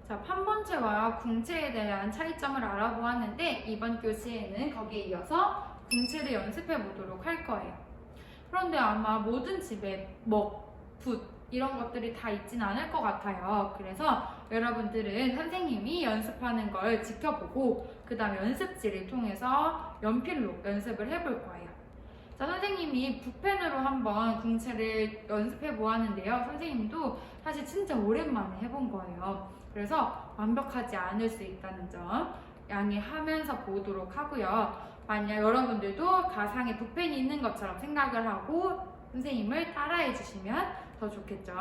자, 판본체와 궁체에 대한 차이점을 알아보았는데 이번 교시에는 거기에 이어서 궁체를 연습해 보도록 할 거예요. 그런데 아마 모든 집에 붓 이런 것들이 다 있진 않을 것 같아요. 그래서 여러분들은 선생님이 연습하는 걸 지켜보고 그 다음 연습지를 통해서 연필로 연습을 해볼 거예요. 자, 선생님이 붓펜으로 한번 궁체를 연습해 보았는데요. 선생님도 사실 진짜 오랜만에 해본 거예요. 그래서 완벽하지 않을 수 있다는 점 양해하면서 보도록 하고요. 만약 여러분들도 가상의 붓펜이 있는 것처럼 생각을 하고 선생님을 따라해 주시면 더 좋겠죠.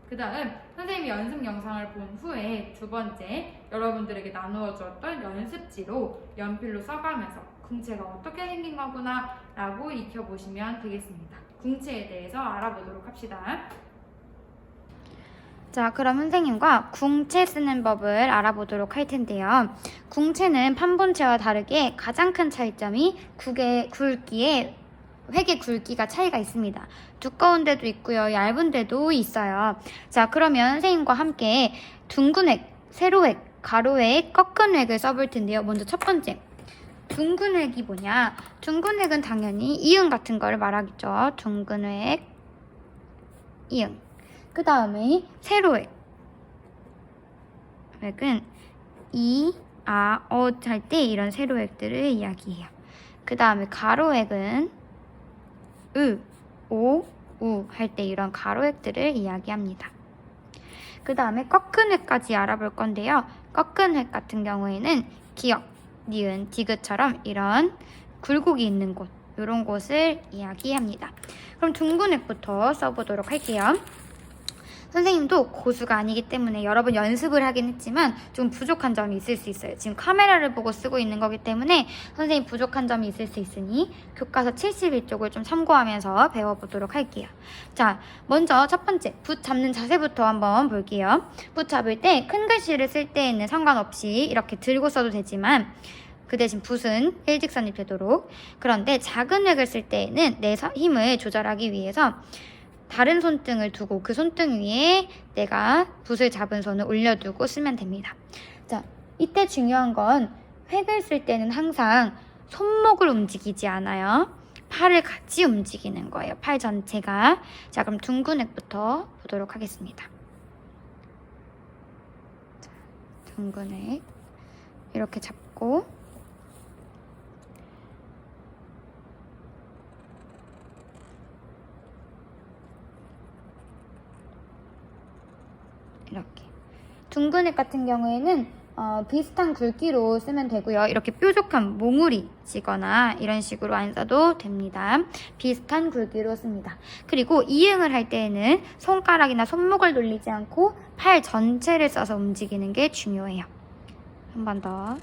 그 다음 선생님이 연습 영상을 본 후에 두 번째 여러분들에게 나누어 주었던 연습지로 연필로 써가면서 궁체가 어떻게 생긴 거구나 라고 익혀보시면 되겠습니다. 궁체에 대해서 알아보도록 합시다. 자, 그럼 선생님과 궁체 쓰는 법을 알아보도록 할 텐데요. 궁체는 판본체와 다르게 가장 큰 차이점이 획의 굵기가 차이가 있습니다. 두꺼운 데도 있고요, 얇은 데도 있어요. 자, 그러면 선생님과 함께 둥근 획, 세로 획, 가로 획, 꺾은 획을 써볼 텐데요. 먼저 첫 번째, 둥근 획이 뭐냐? 둥근 획은 당연히 이응 같은 거를 말하겠죠. 둥근 획, 이응. 그 다음에 세로획. 획은 이, 아, 어 할 때 이런 세로획들을 이야기해요. 그 다음에 가로획은 으, 오, 우 할 때 이런 가로획들을 이야기합니다. 그 다음에 꺾은 획까지 알아볼 건데요. 꺾은 획 같은 경우에는 기역, 니은, 디귿처럼 이런 굴곡이 있는 곳, 이런 곳을 이야기합니다. 그럼 둥근 획부터 써보도록 할게요. 선생님도 고수가 아니기 때문에 여러 번 연습을 하긴 했지만 좀 부족한 점이 있을 수 있어요. 지금 카메라를 보고 쓰고 있는 거기 때문에 선생님 부족한 점이 있을 수 있으니 교과서 71쪽을 좀 참고하면서 배워보도록 할게요. 자, 먼저 첫 번째 붓 잡는 자세부터 한번 볼게요. 붓 잡을 때 큰 글씨를 쓸 때에는 상관없이 이렇게 들고 써도 되지만 그 대신 붓은 일직선이 되도록, 그런데 작은 획을 쓸 때에는 내 힘을 조절하기 위해서 다른 손등을 두고 그 손등 위에 내가 붓을 잡은 손을 올려두고 쓰면 됩니다. 자, 이때 중요한 건 획을 쓸 때는 항상 손목을 움직이지 않아요. 팔을 같이 움직이는 거예요. 팔 전체가. 자, 그럼 둥근 획부터 보도록 하겠습니다. 자, 둥근 획 이렇게 잡고 이렇게 둥근 획 같은 경우에는 비슷한 굵기로 쓰면 되고요. 이렇게 뾰족한 몽우리 지거나 이런 식으로 안 써도 됩니다. 비슷한 굵기로 씁니다. 그리고 이응을 할 때에는 손가락이나 손목을 돌리지 않고 팔 전체를 써서 움직이는 게 중요해요. 한 번 더.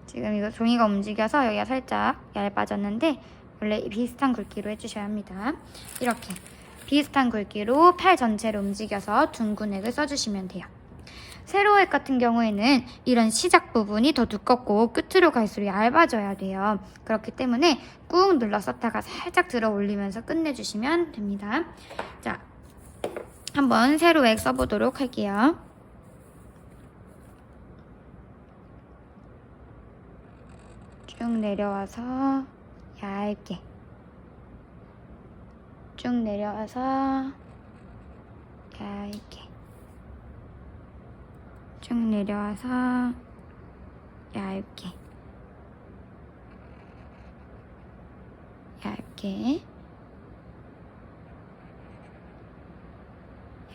지금 이거 종이가 움직여서 여기가 살짝 얇아졌는데 원래 비슷한 굵기로 해주셔야 합니다. 이렇게 비슷한 굵기로 팔 전체를 움직여서 둥근 획을 써주시면 돼요. 세로획 같은 경우에는 이런 시작 부분이 더 두껍고 끝으로 갈수록 얇아져야 돼요. 그렇기 때문에 꾹 눌러 썼다가 살짝 들어 올리면서 끝내주시면 됩니다. 자, 한번 세로획 써보도록 할게요. 쭉 내려와서 얇게, 쭉 내려와서 얇게, 쭉 내려와서 얇게, 얇게,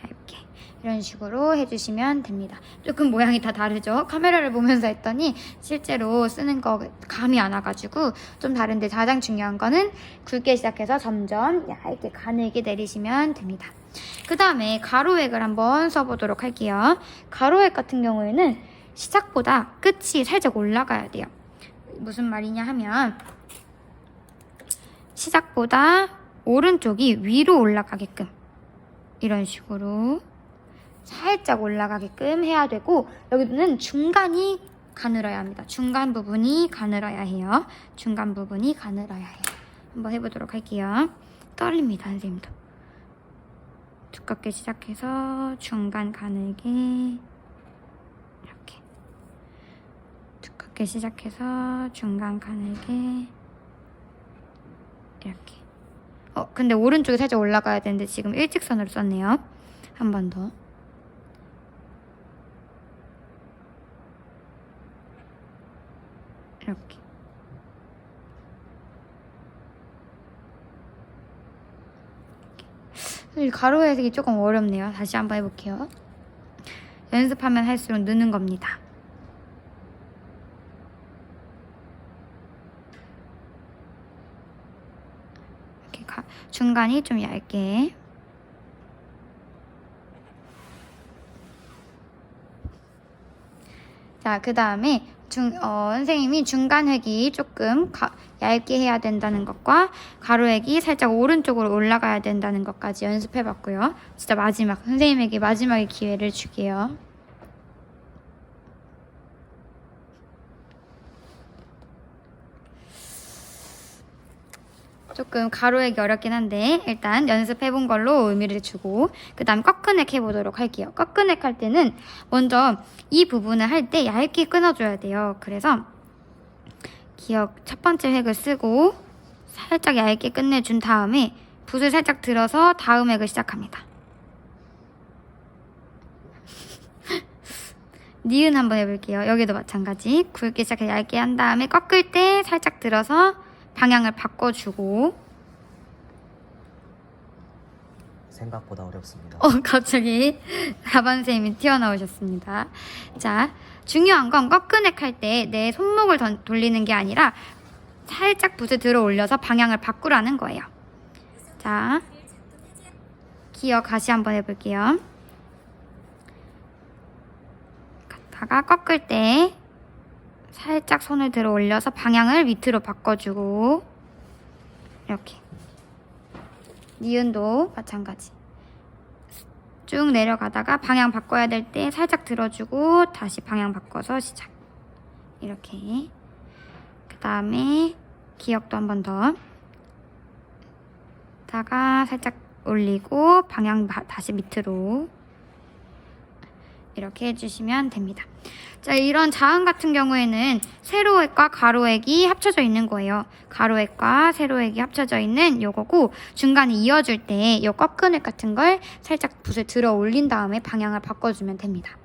얇게 이런 식으로 해주시면 됩니다. 조금 모양이 다 다르죠? 카메라를 보면서 했더니 실제로 쓰는 거 감이 안 와가지고 좀 다른데 가장 중요한 거는 굵게 시작해서 점점 얇게 가늘게 내리시면 됩니다. 그 다음에 가로획을 한번 써보도록 할게요. 가로획 같은 경우에는 시작보다 끝이 살짝 올라가야 돼요. 무슨 말이냐 하면 시작보다 오른쪽이 위로 올라가게끔 이런 식으로 살짝 올라가게끔 해야 되고, 여기는 중간이 가늘어야 합니다. 중간 부분이 가늘어야 해요. 중간 부분이 가늘어야 해요. 한번 해보도록 할게요. 떨립니다, 선생님도. 두껍게 시작해서 중간 가늘게 이렇게 두껍게 시작해서 중간 가늘게 이렇게. 근데 오른쪽이 살짝 올라가야 되는데 지금 일직선으로 썼네요. 한 번 더. 이렇게. 이 가로 해석이 조금 어렵네요. 다시 한번 해볼게요. 연습하면 할수록 느는 겁니다. 이렇게 중간이 좀 얇게. 자, 그 다음에 선생님이 중간획이 조금 얇게 해야 된다는 것과 가로획이 살짝 오른쪽으로 올라가야 된다는 것까지 연습해봤고요. 진짜 마지막, 선생님에게 마지막의 기회를 줄게요. 조금 가로획이 어렵긴 한데 일단 연습해본 걸로 의미를 주고 그 다음 꺾은획 해보도록 할게요. 꺾은획 할 때는 먼저 이 부분을 할 때 얇게 끊어줘야 돼요. 그래서 첫 번째 획을 쓰고 살짝 얇게 끝내준 다음에 붓을 살짝 들어서 다음 획을 시작합니다. 니은 한번 해볼게요. 여기도 마찬가지. 굵게 시작해 얇게 한 다음에 꺾을 때 살짝 들어서 방향을 바꿔주고. 생각보다 어렵습니다. 갑자기 다반 선생님이 튀어나오셨습니다. 자, 중요한 건 꺾은획 할 때 내 손목을 돌리는 게 아니라 살짝 붓을 들어 올려서 방향을 바꾸라는 거예요. 자, 기억 다시 한번 해볼게요. 갔다가 꺾을 때 살짝 손을 들어 올려서 방향을 밑으로 바꿔주고 이렇게. 니은도 마찬가지. 쭉 내려가다가 방향 바꿔야 될 때 살짝 들어주고 다시 방향 바꿔서 시작. 이렇게. 그 다음에 기억도 한 번 더. 다가 살짝 올리고 방향 다시 밑으로. 이렇게 해주시면 됩니다. 자, 이런 자음 같은 경우에는 세로획과 가로획이 합쳐져 있는 거예요. 가로획과 세로획이 합쳐져 있는 요거고 중간에 이어줄 때 요 꺾은획 같은 걸 살짝 붓을 들어 올린 다음에 방향을 바꿔주면 됩니다.